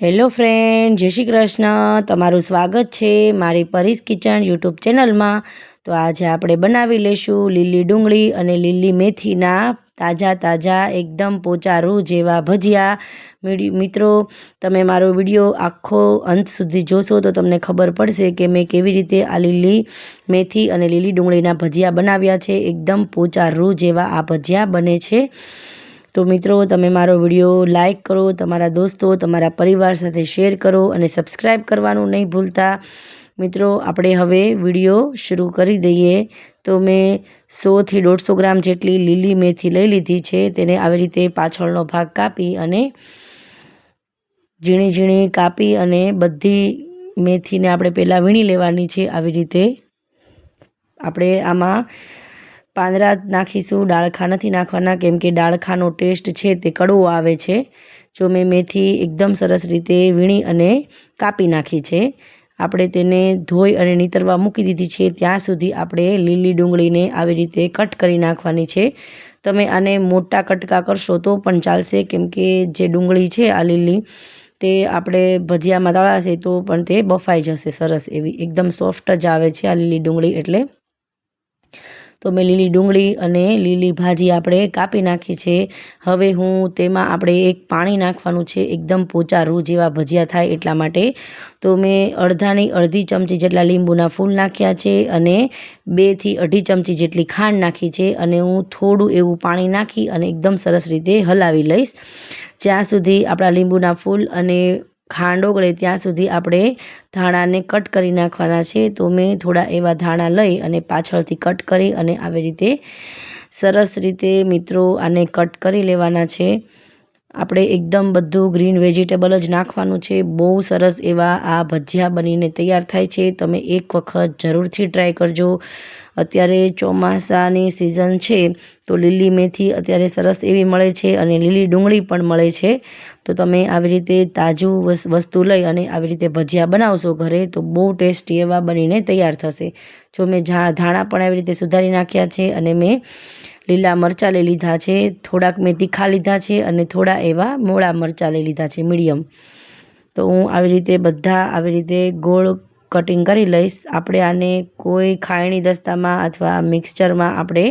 Hello friend, જય શ્રી કૃષ્ણ। તમારું સ્વાગત છે મારી પરીસ કિચન યુટ્યુબ ચેનલમાં। તો આજે આપણે બનાવી લઈશું લીલી ડુંગળી અને લીલી મેથીના તાજા એકદમ પોચા રૂ જેવા ભજીયા। મિત્રો, તમે મારો વિડીયો આખો અંત સુધી જોશો તો તમને ખબર પડશે કે મેં કેવી રીતે આ લીલી મેથી અને લીલી ડુંગળીના ભજીયા બનાવ્યા છે। એકદમ પોચા રૂ જેવા આ ભજીયા બને છે। તો મિત્રો, તમે મારો વિડીયો લાઈક કરો, તમારા દોસ્તો, તમારા પરિવાર સાથે શેર કરો અને સબસ્ક્રાઈબ કરવાનું નહીં ભૂલતા। મિત્રો, આપણે હવે વિડીયો શરૂ કરી દઈએ। તો મેં 100થી 150 ગ્રામ જેટલી લીલી મેથી લઈ લીધી છે। તેને આવી રીતે પાછળનો ભાગ કાપી અને ઝીણી કાપી અને બધી મેથીને આપણે પહેલાં વીણી લેવાની છે। આવી રીતે આપણે આમાં પાંદડા નાખીશું, ડાળખા નથી નાખવાના, કેમ કે ડાળખાનો ટેસ્ટ છે તે કડવો આવે છે। જો મેં મેથી એકદમ સરસ રીતે વીણી અને કાપી નાખી છે। આપણે તેને ધોઈ અને નીતરવા મૂકી દીધી છે। ત્યાં સુધી આપણે લીલી ડુંગળીને આવી રીતે કટ કરી નાખવાની છે। તમે આને મોટા કટકા કરશો તો પણ ચાલશે, કેમ કે જે ડુંગળી છે આ લીલી તે આપણે ભજીયામાં તળાશે તો પણ તે બફાઈ જશે સરસ એવી, એકદમ સોફ્ટ જ આવે છે આ લીલી ડુંગળી એટલે। તો મેં લીલી ડુંગળી અને લીલી ભાજી આપણે કાપી નાખી છે। હવે હું તેમાં આપણે એક પાણી નાખવાનું છે, એકદમ પોચા રૂ જેવા ભજીયા થાય એટલા માટે। તો મેં અડધી ચમચી જેટલા લીંબુના ફૂલ નાખ્યા છે અને 2 થી 2.5 ચમચી જેટલી ખાંડ નાખી છે અને હું થોડું એવું પાણી નાખી અને એકદમ સરસ રીતે હલાવી લઈશ। જ્યાં સુધી આપણા લીંબુના ફૂલ અને ખાંડ ઓગળે ત્યાં સુધી આપણે ધાણાને કટ કરી નાખવાના છે। તો મેં થોડા એવા ધાણા લઈ અને પાછળથી કટ કરી અને આવી રીતે સરસ રીતે મિત્રો આને કટ કરી લેવાના છે। આપણે એકદમ બધું ગ્રીન વેજીટેબલ જ નાખવાનું છે। બહુ સરસ એવા આ ભજીયા બનીને તૈયાર થાય છે। તમે એક વખત જરૂરથી ટ્રાય કરજો। અત્યારે ચોમાસાની સિઝન છે તો લીલી મેથી અત્યારે સરસ એવી મળે છે અને લીલી ડુંગળી પણ મળે છે। તો તમે આવી રીતે તાજું વસ્તુ લઈ અને આવી રીતે ભજીયા બનાવશો ઘરે તો બહુ ટેસ્ટી એવા બનીને તૈયાર થશે। જો મેં ધાણા પણ આવી રીતે સુધારી નાખ્યા છે અને મેં લીલા મરચાં લઈ લીધા છે, થોડાક મેં તીખા લીધા છે અને થોડા એવા મોળા મરચાં લઈ લીધા છે મીડિયમ। તો હું આવી રીતે બધા આવી રીતે ગોળ કટિંગ કરી લઈશ। આપણે આને કોઈ ખાયણી દસ્તામાં અથવા મિક્સચરમાં આપણે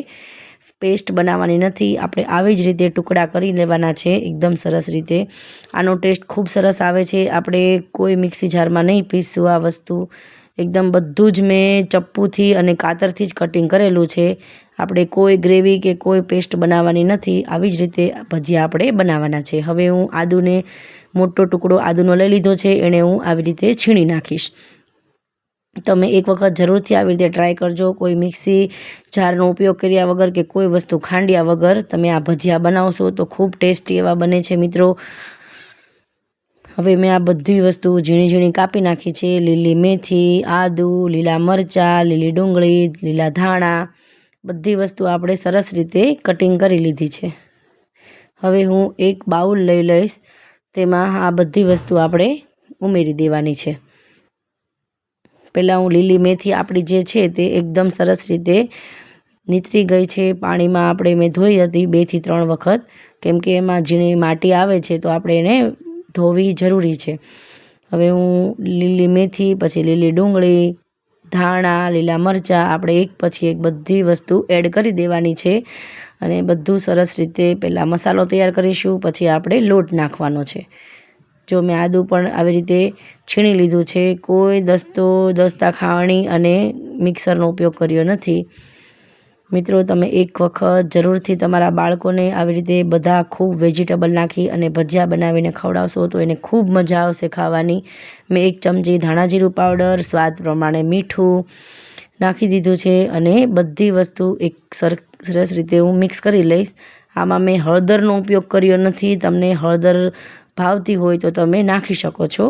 પેસ્ટ બનાવવાની નથી, આપણે આવી જ રીતે ટુકડા કરી લેવાના છે એકદમ સરસ રીતે। આનો ટેસ્ટ ખૂબ સરસ આવે છે। આપણે કોઈ મિક્સી જારમાં નહીં પીસશું આ વસ્તુ, એકદમ બધું જ મેં ચપ્પુથી અને કાતરથી જ કટિંગ કરેલું છે। આપણે કોઈ ગ્રેવી કે કોઈ પેસ્ટ બનાવવાની નથી, આવી જ રીતે ભજીયા આપણે બનાવવાના છે। હવે હું આદુને મોટો ટુકડો આદુનો લઈ લીધો છે, એને હું આવી રીતે છીણી નાખીશ। તમે એક વખત જરૂરથી આવી રીતે ટ્રાય કરજો। કોઈ મિક્સી જારનો ઉપયોગ કર્યા વગર કે કોઈ વસ્તુ ખાંડ્યા વગર તમે આ ભજીયા બનાવશો તો ખૂબ ટેસ્ટી એવા બને છે મિત્રો। હવે મેં આ બધી વસ્તુ ઝીણી કાપી નાખી છે। લીલી મેથી, આદુ, લીલા મરચાં, લીલી ડુંગળી, લીલા ધાણા, બધી વસ્તુ આપણે સરસ રીતે કટિંગ કરી લીધી છે। હવે હું એક બાઉલ લઈ લઈશ, તેમાં આ બધી વસ્તુ આપણે ઉમેરી દેવાની છે। પહેલાં હું લીલી મેથી આપણી જે છે તે એકદમ સરસ રીતે નીતરી ગઈ છે પાણીમાં। આપણે મેં ધોઈ હતી 2 થી 3 વખત, કેમ કે એમાં ઝીણી માટી આવે છે તો આપણે એને ધોવી જરૂરી છે। હવે હું લીલી મેથી, પછી લીલી ડુંગળી, ધાણા, લીલા મરચાં આપણે એક પછી એક બધી વસ્તુ એડ કરી દેવાની છે અને બધું સરસ રીતે પહેલાં મસાલો તૈયાર કરીશું, પછી આપણે લોટ નાખવાનો છે। જો મેં આદું પણ આવી રીતે છીણી લીધું છે, કોઈ દસ્તા ખાવણી અને મિક્સરનો ઉપયોગ કર્યો નથી। મિત્રો, તમે એક વખત જરૂરથી તમારા બાળકોને આવી રીતે બધા ખૂબ વેજીટેબલ નાખી અને ભજીયા બનાવીને ખવડાવશો તો એને ખૂબ મજા આવશે ખાવાની। મેં 1 ચમચી ધાણા જીરું પાવડર, સ્વાદ પ્રમાણે મીઠું નાખી દીધું છે અને બધી વસ્તુ એક સરસ રીતે હું મિક્સ કરી લઈશ। આમાં મેં હળદરનો ઉપયોગ કર્યો નથી, તમને હળદર ભાવતી હોય તો તમે નાખી શકો છો।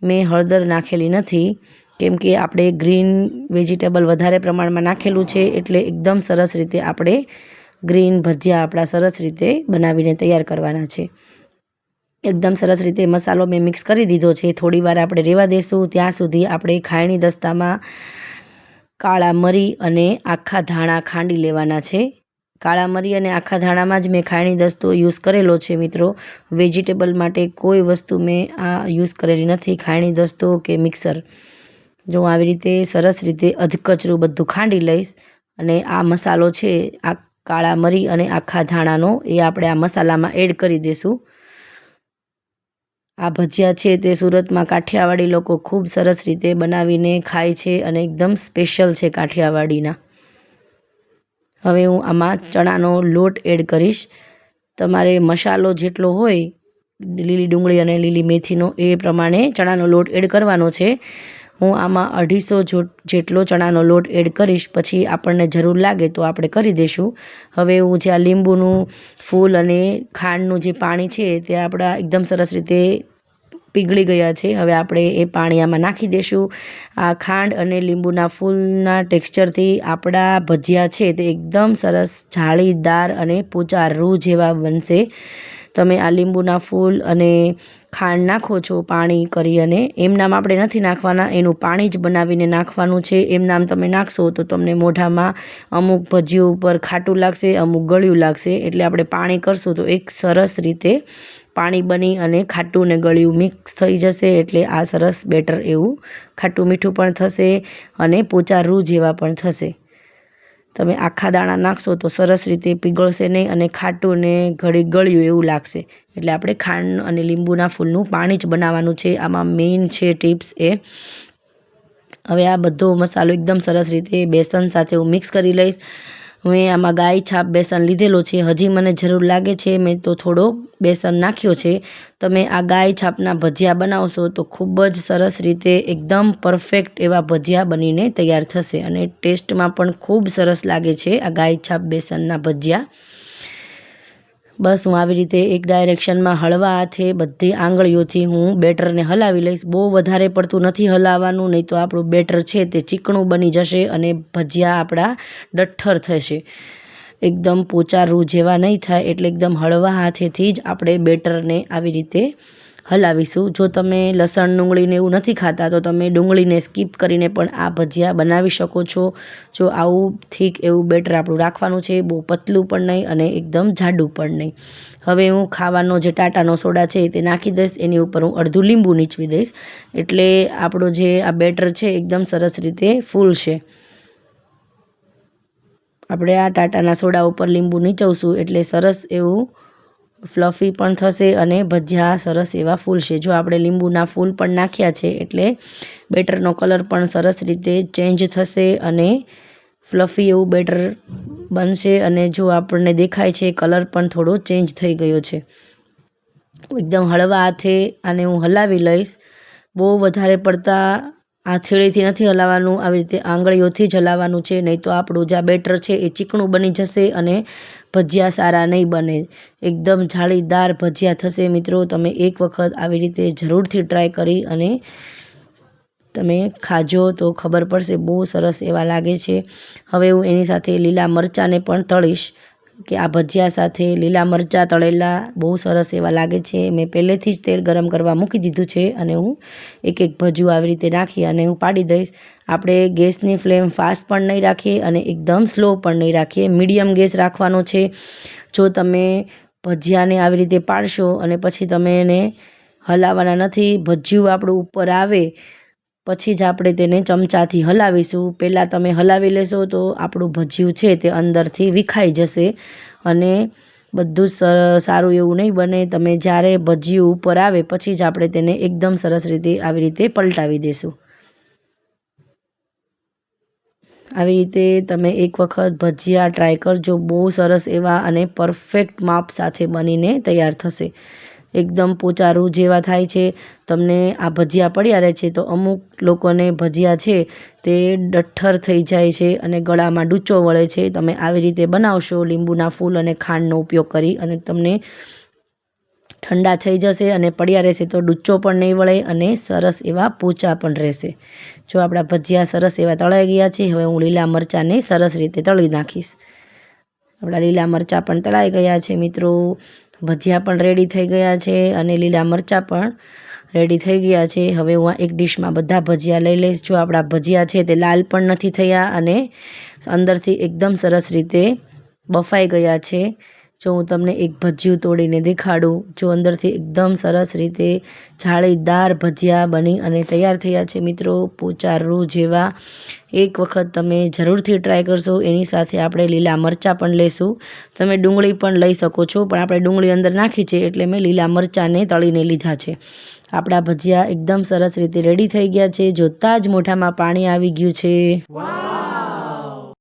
મેં હળદર નાખેલી નથી, કેમ કે આપણે ગ્રીન વેજીટેબલ વધારે પ્રમાણમાં નાખેલું છે એટલે એકદમ સરસ રીતે આપણે ગ્રીન ભજીયા આપણા સરસ રીતે બનાવીને તૈયાર કરવાના છે। એકદમ સરસ રીતે મસાલો મેં મિક્સ કરી દીધો છે। થોડી વાર આપણે રહેવા દઈશું, ત્યાં સુધી આપણે ખાયણી દસ્તામાં કાળા મરી અને આખા ધાણા ખાંડી લેવાના છે। કાળા મરી અને આખા ધાણામાં જ મેં ખાયણી દસ્તો યુઝ કરેલો છે મિત્રો. વેજીટેબલ માટે કોઈ વસ્તુ મેં આ યુઝ કરેલી નથી, ખાયણી દસ્તો કે મિક્સર. જો આવી રીતે સરસ રીતે અધકચરું બધું ખાંડી લઈશ અને આ મસાલો છે, આ કાળા મરી અને આખા ધાણાનો, એ આપણે આ મસાલામાં એડ કરી દઈશું. આ ભજીયા છે તે સુરતમાં કાઠિયાવાડી લોકો ખૂબ સરસ રીતે બનાવીને ખાય છે અને એકદમ સ્પેશિયલ છે કાઠિયાવાડીના. હવે હું આમાં ચણાનો લોટ એડ કરીશ. તમારે મસાલો જેટલો હોય, લીલી ડુંગળી અને લીલી મેથીનો, એ પ્રમાણે ચણાનો લોટ એડ કરવાનો છે. હું આમાં 250 જેટલો ચણાનો લોટ એડ કરીશ, પછી આપણને જરૂર લાગે તો આપણે કરી દઈશું. હવે હું જે આ લીંબુનું ફૂલ અને ખાંડનું જે પાણી છે તે આપણા એકદમ સરસ રીતે પીગળી ગયા છે. હવે આપણે એ પાણી આમાં નાખી દઈશું. આ ખાંડ અને લીંબુના ફૂલના ટેક્સચરથી આપણા ભજીયા છે તે એકદમ સરસ જાળીદાર અને પોચા રૂ જેવા બનશે. તમે આ લીંબુના ફૂલ અને ખાંડ નાખો છો પાણી કરી, અને એમનામ આપણે નથી નાખવાના, એનું પાણી જ બનાવીને નાખવાનું છે. એમનામ તમે નાખશો તો તમને મોઢામાં અમુક ભજીયો ઉપર ખાટું લાગશે, અમુક ગળ્યું લાગશે. એટલે આપણે પાણી કરશું તો એક સરસ રીતે પાણી બની અને ખાટું ને ગળ્યું મિક્સ થઈ જશે. એટલે આ સરસ બેટર એવું ખાટું મીઠું પણ થશે અને પોચા રૂ જેવા પણ થશે. તમે આખા દાણા નાખશો તો સરસ રીતે પીગળશે નહીં અને ખાટું ને ગળ્યું એવું લાગશે. એટલે આપણે ખાંડ અને લીંબુના ફૂલનું પાણી જ બનાવવાનું છે. આમાં મેઇન છે ટિપ્સ એ. હવે આ બધો મસાલો એકદમ સરસ રીતે બેસન સાથે હું મિક્સ કરી લઈશ. મેં આમાં ગાય છાપ બેસન લીધેલો છે. હજી મને જરૂર લાગે છે, મેં તો થોડો બેસન નાખ્યો છે. તમે આ ગાય છાપના ભજીયા બનાવશો તો ખૂબ જ સરસ રીતે એકદમ પરફેક્ટ એવા ભજીયા બનીને તૈયાર થશે અને ટેસ્ટમાં પણ ખૂબ સરસ લાગે છે આ ગાય છાપ બેસનના ભજીયા. બસ હું આવી રીતે એક ડાયરેક્શનમાં હળવા હાથે બધી આંગળીઓથી હું બેટરને હલાવી લઈશ. બહુ વધારે પડતું નથી હલાવવાનું, નહીં તો આપણું બેટર છે તે ચીકણું બની જશે અને ભજીયા આપણા ડઠ્ઠર થશે, એકદમ પોચા રૂ જેવા નહીં થાય. એટલે એકદમ હળવા હાથેથી જ આપણે બેટરને આવી રીતે હલાવીશું. જો તમે લસણ ડુંગળીને એવું નથી ખાતા તો તમે ડુંગળીને સ્કીપ કરીને પણ આ ભજીયા બનાવી શકો છો. જો આવું થીક એવું બેટર આપણું રાખવાનું છે, બહુ પતલું પણ નહીં અને એકદમ જાડું પણ નહીં. હવે હું ખાવાનો જે ટાટાનો સોડા છે તે નાખી દઈશ. એની ઉપર હું અડધું લીંબુ નીચવી દઈશ, એટલે આપણો જે આ બેટર છે એકદમ સરસ રીતે ફૂલશે. આપણે આ ટાટાના સોડા ઉપર લીંબુ નીચવશું એટલે સરસ એવું ફ્લફી પણ થશે અને ભજીયા સરસ એવા ફૂલશે. જો આપણે લીંબુના ફૂલ પણ નાખ્યા છે એટલે બેટરનો કલર પણ સરસ રીતે ચેન્જ થશે અને ફ્લફી એવું બેટર બનશે. અને જો આપણને દેખાય છે કલર પણ થોડો ચેન્જ થઈ ગયો છે. એકદમ હળવા હાથે આને હું હલાવી લઈશ. બહુ વધારે પડતા હથેળીથી નથી હલાવવાનું, આવી રીતે આંગળીઓથી જ હલાવવાનું છે, નહીં તો આપણું જે બેટર છે એ ચીકણું બની જશે અને ભજીયા સારા નહીં બને. એકદમ જાળીદાર ભજીયા થશે. મિત્રો તમે એક વખત આવી રીતે જરૂરથી ટ્રાય કરી અને તમે ખાજો તો ખબર પડશે, બહુ સરસ એવા લાગે છે. હવે હું એની સાથે લીલા મરચાંને પણ તળીશ, કે આ ભજીયા સાથે લીલા મરચાં તળેલા બહુ સરસ એવા લાગે છે. મેં પહેલેથી જ તેલ ગરમ કરવા મૂકી દીધું છે અને હું એક એક ભજીયું આવી રીતે નાખી અને હું પાડી દઈશ. આપણે ગેસની ફ્લેમ ફાસ્ટ પણ નહીં રાખીએ અને એકદમ સ્લો પણ નહીં રાખીએ, મીડિયમ ગેસ રાખવાનો છે. જો તમે ભજીયાને આવી રીતે પાડશો અને પછી તમે એને હલાવવાના નથી, ભજીયું આપણું ઉપર આવે પછી જ આપણે તેને ચમચાથી હલાવીશું. પહેલાં તમે હલાવી લેશો તો આપણું ભજીયું છે તે અંદરથી વિખાઈ જશે અને બધું સારું એવું નહીં બને. તમે જ્યારે ભજીયું ઉપર આવે પછી જ આપણે તેને એકદમ સરસ રીતે આવી રીતે પલટાવી દઈશું. આવી રીતે તમે એક વખત ભજીયા ટ્રાય કરજો, બહુ સરસ એવા અને પરફેક્ટ માપ સાથે બનીને તૈયાર થશે. એકદમ પોચા રૂ જેવા થાય છે. તમને આ ભજીયા પડ્યા રહે છે તો અમુક લોકોને ભજીયા છે તે ડઠ્ઠર થઈ જાય છે અને ગળામાં ડૂચો વળે છે. તમે આવી રીતે બનાવશો લીંબુના ફૂલ અને ખાંડનો ઉપયોગ કરી અને તમને ઠંડા થઈ જશે અને પડ્યા રહેશે તો ડૂચો પણ નહીં વળે અને સરસ એવા પોચા પણ રહેશે. જો આપણા ભજીયા સરસ એવા તળાઈ ગયા છે, હવે હું લીલા મરચાંને સરસ રીતે તળી નાખીશ. આપણા લીલા મરચાં પણ તળાઈ ગયા છે મિત્રો. ભજીયા પણ રેડી થઈ ગયા છે અને લીલા મરચાં પણ રેડી થઈ ગયા છે. હવે હું એક ડીશમાં બધા ભજીયા લઈ લઈશ. જો આપણા ભજીયા છે તે લાલ પણ નથી થયા અને અંદરથી એકદમ સરસ રીતે બફાઈ ગયા છે. જો હું તમને એક ભજીયું તોડીને દેખાડું, જો અંદરથી એકદમ સરસ રીતે જાળીદાર ભજીયા બની અને તૈયાર થયા છે મિત્રો, પોચા રૂ જેવા. એક વખત તમે જરૂરથી ટ્રાય કરશો. એની સાથે આપણે લીલા મરચાં પણ લઈશું. તમે ડુંગળી પણ લઈ શકો છો, પણ આપણે ડુંગળી અંદર નાખી છે એટલે મેં લીલા મરચાંને તળીને લીધા છે. આપણા ભજીયા એકદમ સરસ રીતે રેડી થઈ ગયા છે. જોતાં જ મોઢામાં પાણી આવી ગયું છે.